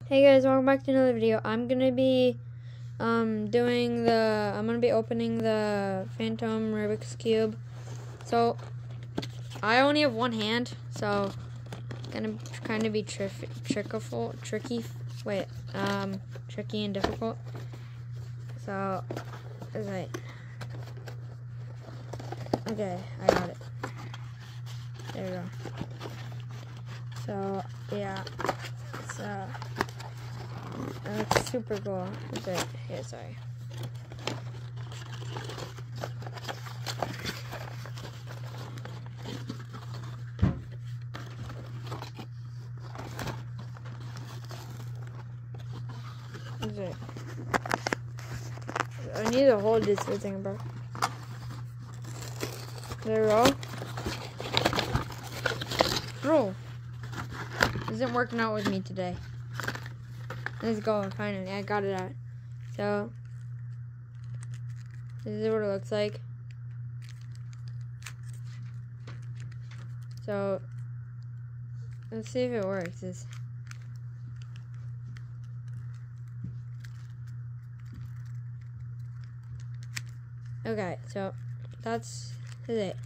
Hey guys, welcome back to another video. I'm gonna be opening the Phantom Rubik's Cube. So I only have one hand, so it's gonna kind of be tricky and difficult. So okay, I got it. There we go. So yeah, it's super cool. Okay, here, sorry. Okay. I need to hold this thing, bro. There we go. Bro, isn't working out with me today. Let's go, finally, I got it out. So, this is what it looks like. So, let's see if it works. Okay, so, that's it.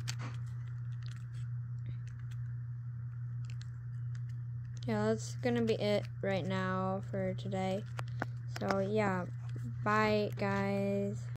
Yeah, that's gonna be it right now for today. So, yeah, bye, guys.